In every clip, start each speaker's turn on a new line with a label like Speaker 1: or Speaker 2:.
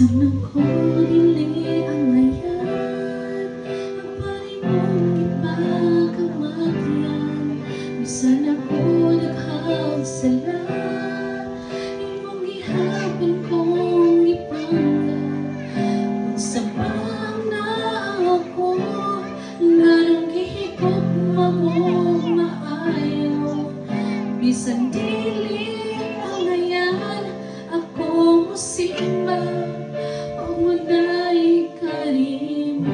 Speaker 1: Bisan ako dili ang ngayan, ang pari mong ipakamatyan. Bisan ako naghawag sala, imong gihapon kong ipangga. Unsa bang naa ako, nganong gihigop mamong maayo. Bisan dili ang ngayan, ako musimba o muna'y kanimo.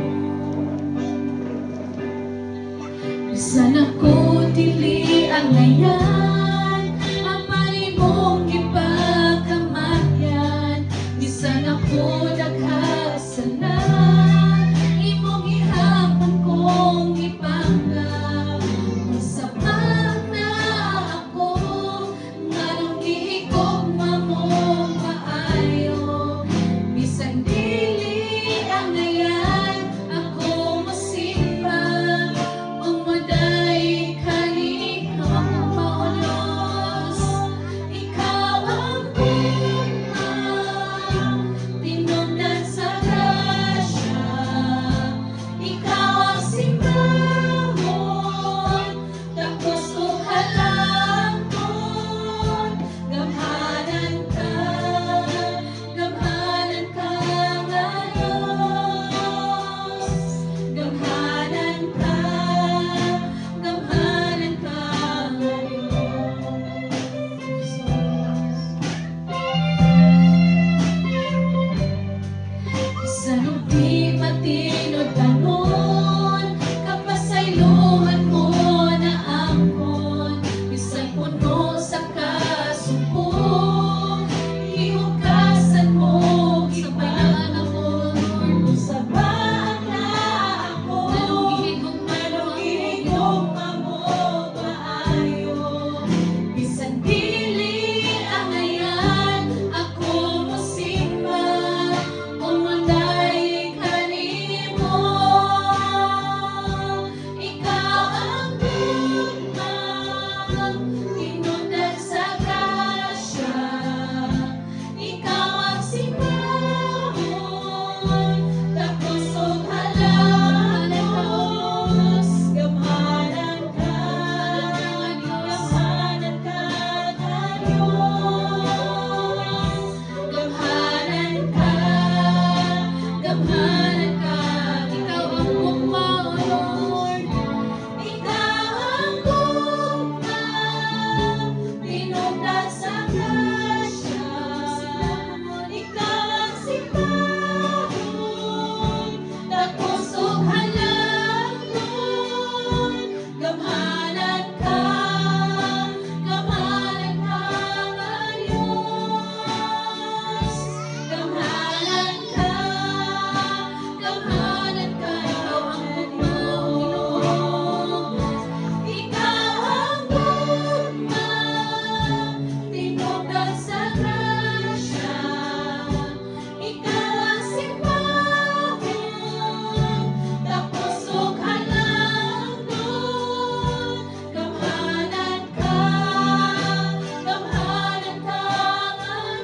Speaker 1: Bisan ako dili ang ngayan, ang pari mong ipakamatyan. Bisan ako naghasalan, imong gihapon kong ipanggap. Unsa bang naa ako, nganong gihigop mamong maayo. Bisan dili ang ngayan, ako musimba o muna'y kanimo. Maunos, ikaw ang bugma, tinubdan sa grasya. Ikaw ang simbahon, tapos o halangton. Gamhanan ka nga Diyos. Gamhanan ka nga Diyos. Bisan di matinod tanon, kapasaylohan mo na angkon. Bisan puno sa kasupong, hihugasan mo, ipanamon. Sa baan na ako, nalugigong mamong maayo. Bisan dili ang ngayan, ako musimba o muna'y kanimo. Ikaw ang bugma, tinubdan sa grasya. Ikaw ang simbahon, tapos og halanos. Gamhanan ka nga Diyos. Gamhanan ka. Ikaw ang bugma, O Lord. Ikaw ang bugma, tinubdan sa grasya. Ikaw ang simbahon, tapos og halangton. Gamhanan ka nga Diyos. Gamhanan ka. Ikaw ang bugma, tinubdan sa grasya. Ikaw ang simbahon, tapos og halangton. Gamhanan ka nga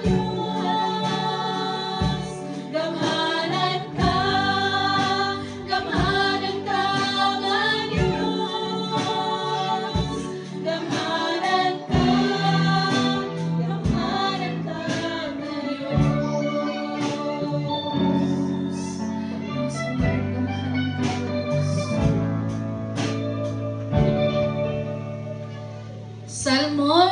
Speaker 1: Diyos. Gamhanan ka nga Diyos. Gamhanan ka Salmo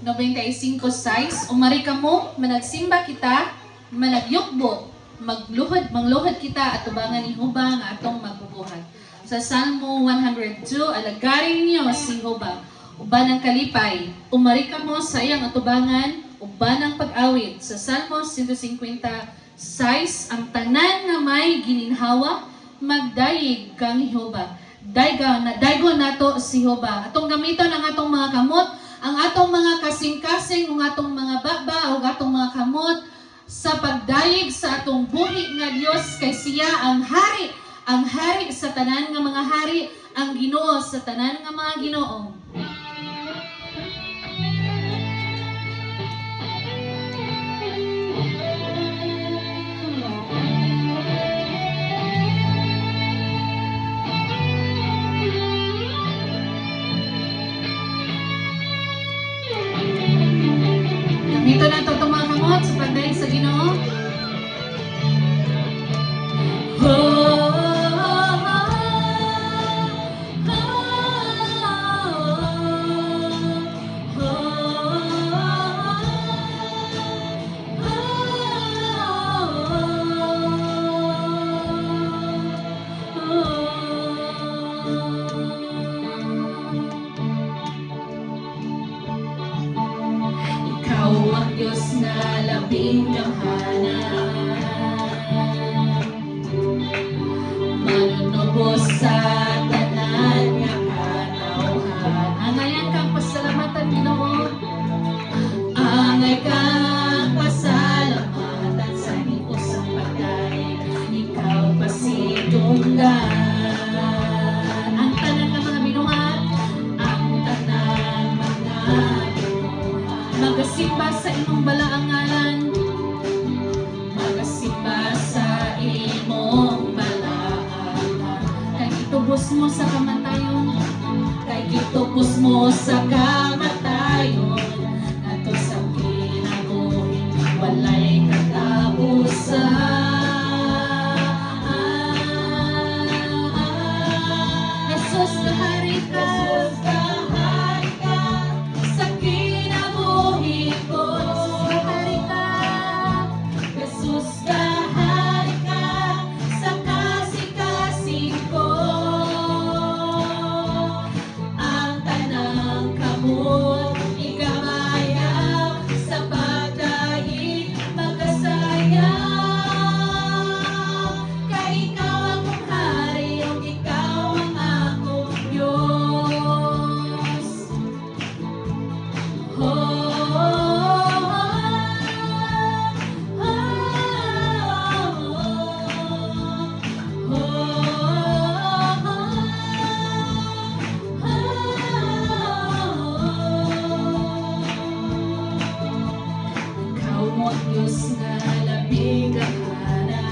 Speaker 1: 95:6. Umari kamo, managsimba kita, managyukbo, mangluhod kita, at tubangan ni Huba nga atong magbubuhat. Sa Salmo 102, alagarin niyo si Huba, uban ng kalipay. Umari kamo sa iyang atubangan, uban ng pag-awit. Sa Salmo 156, ang tanan nga may gininhawa, magdayeg kang Huba. Daygon nato si Huba. Atong gamiton ang atong mga kamot, ang atong mga kasing-kasing, ang atong mga baba, ang atong mga kamot, sa pagdayeg sa atong buhi nga Dios, kay siya ang hari sa tanan nga mga hari, ang Ginoo sa tanan nga mga Ginoo. mga kamot sa pagdaig sa Ginoo. Oh, ikaw ang Diyos na labing damhanan, manunubos sa tanan nga katawhan. Angayan kang pasalamatan, Ginoo. Angay kang pasalamatan sa hiusang patay. Ikaw pasidunggan. Ang tanan ng mga binuhat, ang tanan mga binuhat, magasimba sa imong balaang ngalan, magasimba sa imong balaang ngalan. Kay gitubos mo sa kamatayon, kay gitubos mo sa kamatayon, ato sa kinabuhi walay katapusan. Jesus kahari ka, sa kinabuhi ko. Jesus kahari ka, Jesus kahari ka, sa kasing-kasing ko. Ang tanang kamot ikabayaw, sa pagdaig magkasaya. Kay ikaw ang hari, o ikaw ang akong Diyos. Ikaw mo ang Diyos na labing damhanan,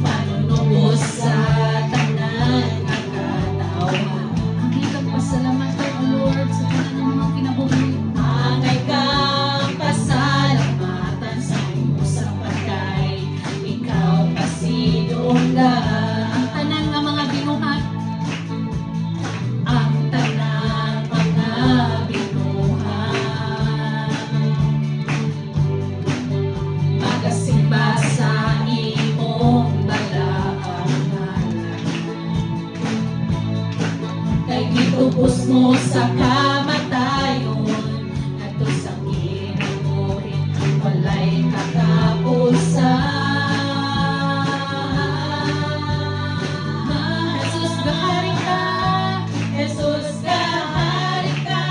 Speaker 1: manunubos sa tanan nga katawhan. Ang ikang pasalamatan, O Lord, sa tanan ng mga kinabuhi. Angay kang pasalamatan sa hiusang patay. Ikaw pasidunggan. Ang tanan ng mga binuhat, ang tanan mga binuhat, magasimba sa imong balaang ngalan. Kay gitubos mo sa kamatayon, ato sa kinabuhi walay katapusan. Jesus kahari ka, Jesus kahari ka,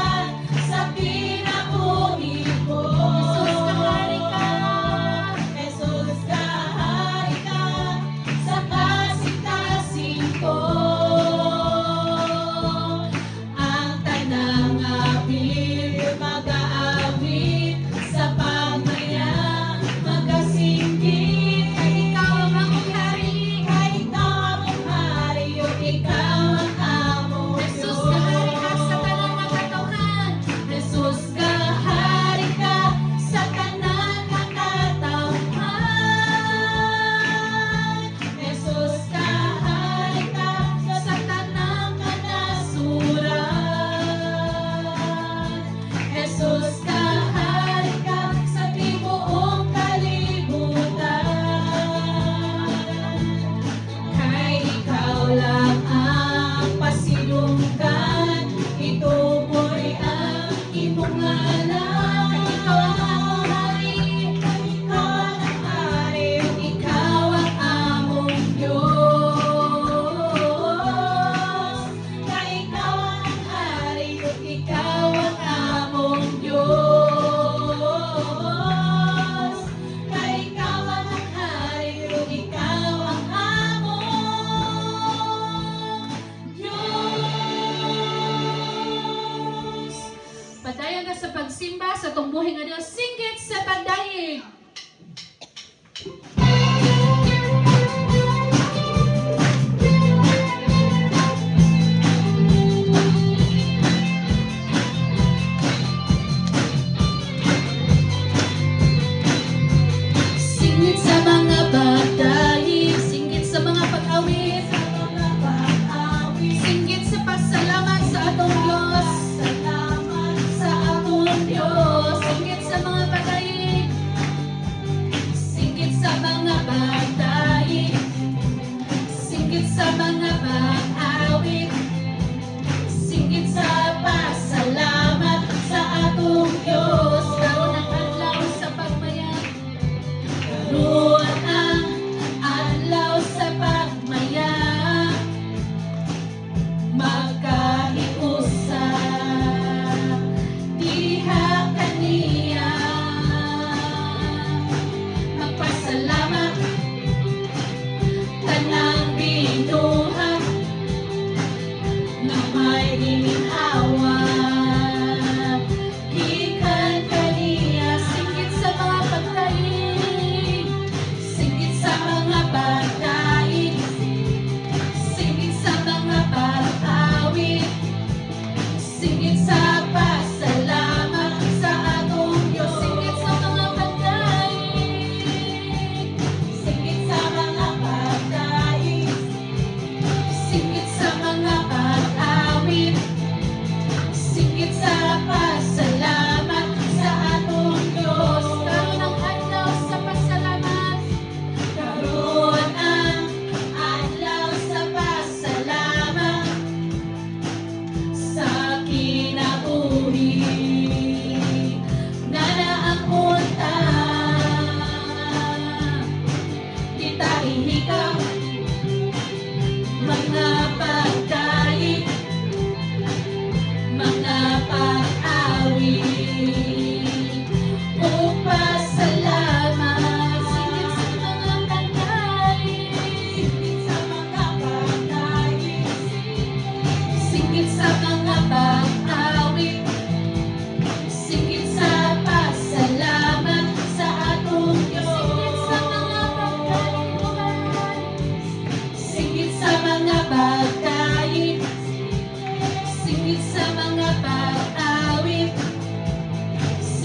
Speaker 1: sa kinabuhi ko. Jesus kahari ka, Jesus kahari ka, sa kasing-kasing ko. Ang tanang apil mag-aawit, sa pagmaya magasinggit. Kay ikaw ang akong hari, kay ikaw ang akong hari, o ikaw ang among Jesus kahari ka sa tanang makatawhan. Jesus kahari ka sa tanang makatawhan. Jesus kahari ka sa tanang kanasuran. Jesus kahari ka sa tibuok kalibutan. Kay ikaw lang ang pasidunggan, ituboy ang imong ngalan. Kay ikaw ang among hari, kay ikaw ang hari, ikaw ang among Diyos. Kay ikaw ang hari, ikaw ang among Diyos. Kay ikaw ang hari, ikaw ang among Diyos. Padayon ka sa pagsimba sa tungbuhin nga Diyos, singgit sa pagdaig.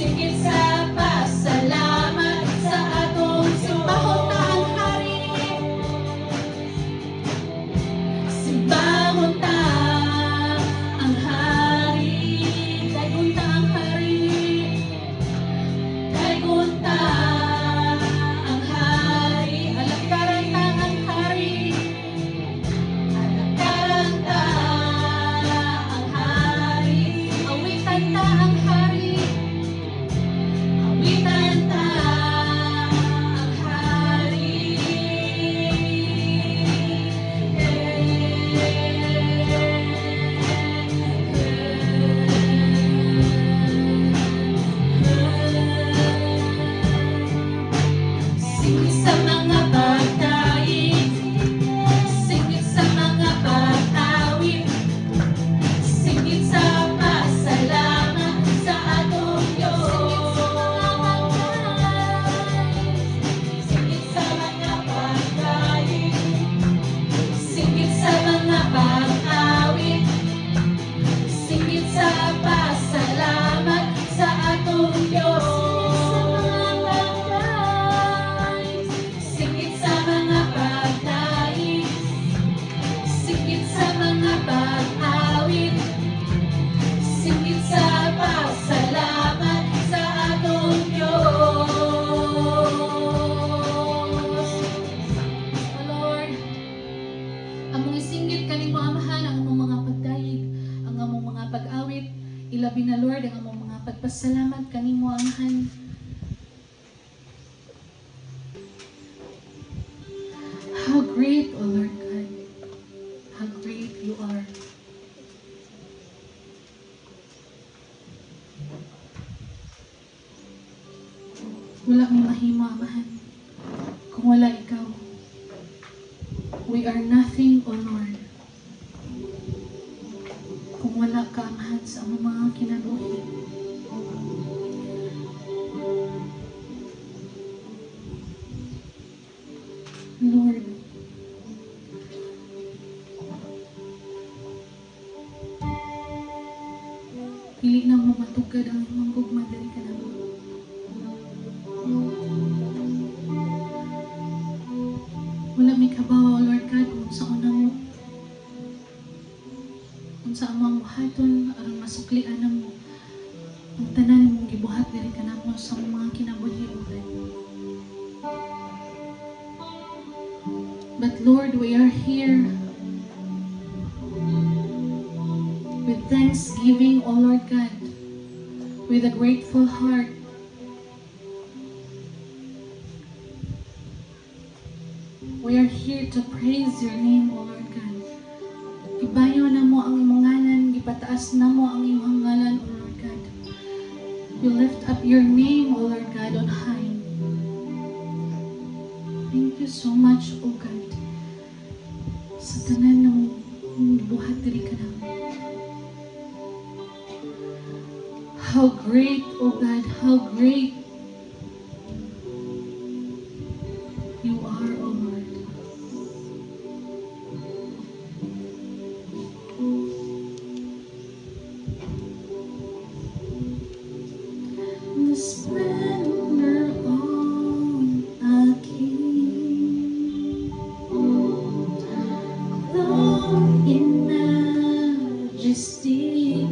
Speaker 1: Sigit sa pasalamat sa atong simbahon ta ang hari. Simbahon ta ang hari. Daygon ta ang hari. Daygon ta ang hari. Alakaran ta ang hari. Alakaran ta ang hari. Awitan ta ang hari. Awitan ta ang hari. Singit sa mga pagkain, singit sa mga pag-awit, singit sa pasalamat sa atong Diyos. Singit sa mga pagkain, singit sa mga pag-awit, singit sa pasalamat sa atong Diyos. Singit sa mga pagkain, singit sa mga pag-awit, singit sa pasalamat sa atong Diyos. O Lord, among isingit kanimo amahan ang among mga pagdayeg, ang among mga pag-awit, ilabi na Lord ang among mga pagpasalamat kanimo amahan. How great, O Lord God, how great you are. Wala may mahimo amahan kung wala ikaw. We are nothing, O Lord, kung wala ka amahan sa among mga kinabuhi. Lord, pili na mo matugad ang imong gugma diri ka namo. Wala may kabawa, O Lord God, kung saan mo, kung saan mo ang buhaton, aron masuklian na mo ang tanan mong gibuhat diri ka namo sa mga kinabuhi, O God. But Lord, we are here with thanksgiving, O Lord God, with a grateful heart. We are here to praise your name, O Lord God. Gibayo na mo ang imong ngalan, gipataas na mo ang imong ngalan, O Lord God. We lift up your name, O Lord God, on high. Thank you so much, O God, sa tanan ng buhat diri ka namin. How great, O God, how great you are, O Lord. The splendor on a king, clothed in majesty,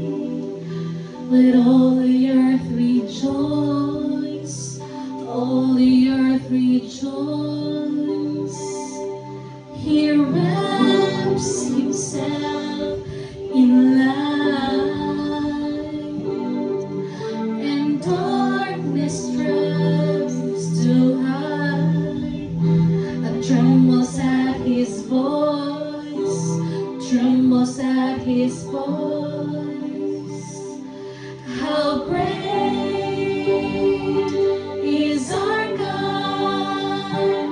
Speaker 1: let all the earth rejoice, all the earth rejoice. He wraps himself in light, and darkness tries to hide. Trembles at his voice, trembles at his voice. How great is our God?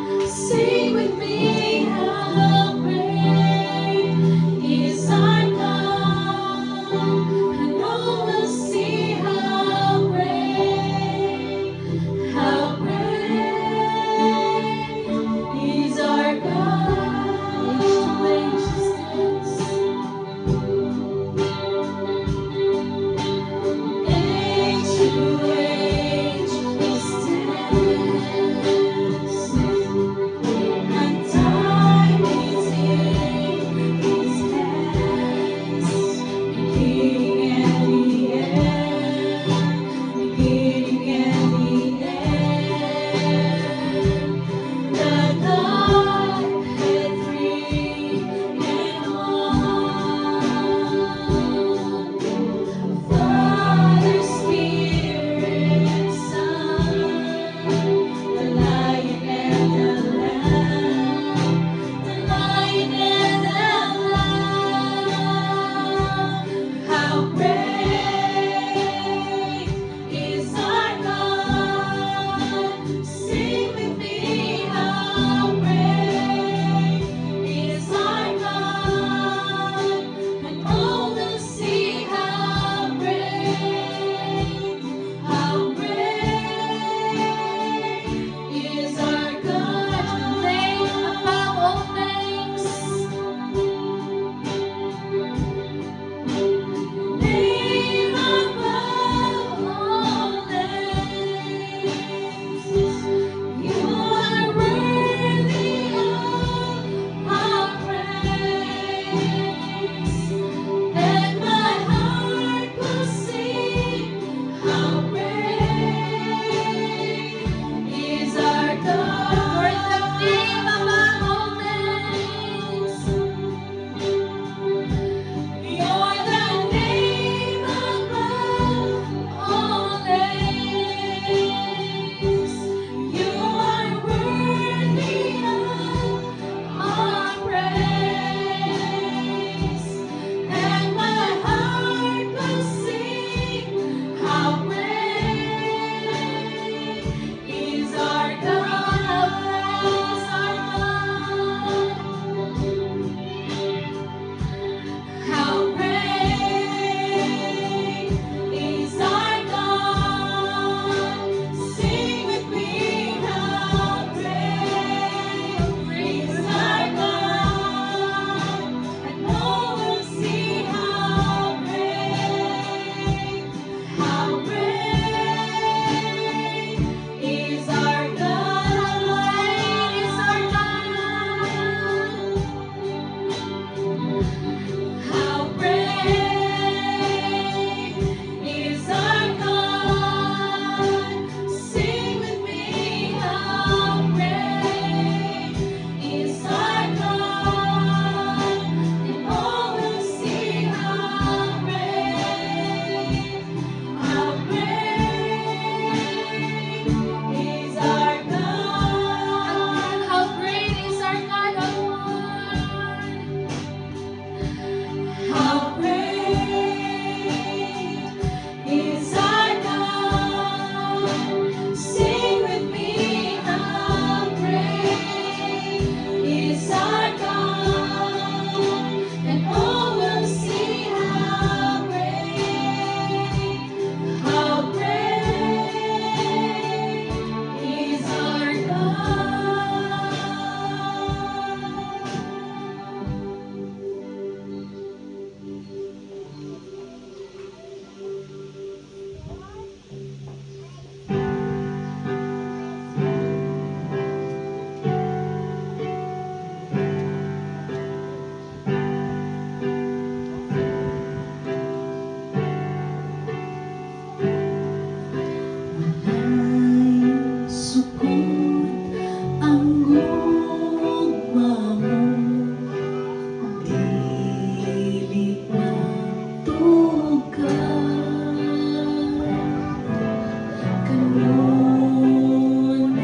Speaker 1: Kanunay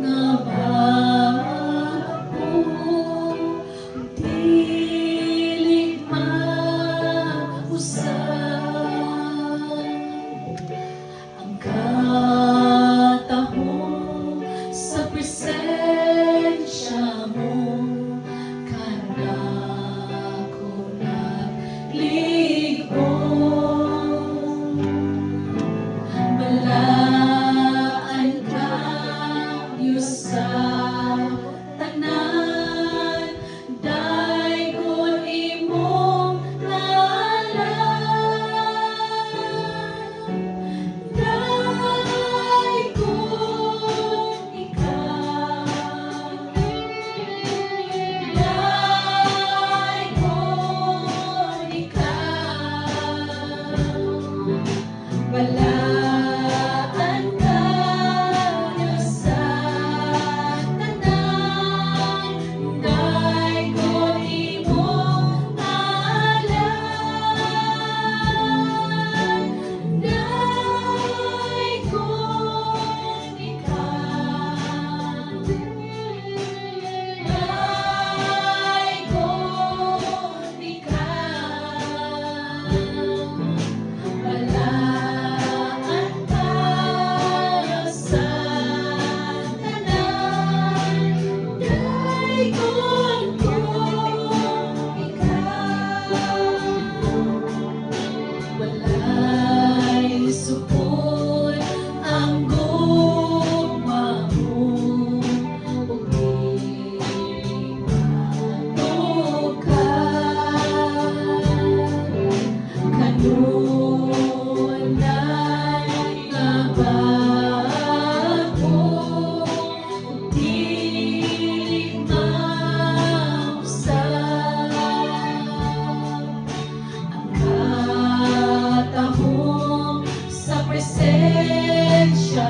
Speaker 1: nga bago, dili mausap. Ang katahong sa presensya mo, kanako nagligon. Balaan kayo sa tanan, daygon imong ngalan. Daygon ikaw, daygon ikaw. Balaan kayo sa tanan, daygon imong ngalan. Daygon ikaw, daygon ikaw. Balaan kayo sa tanan, daygon ko ikaw. Walay supot ang gugma mo, ug di matukan. Kanunay nga bago, dili mausap. Ang katahong sa presensya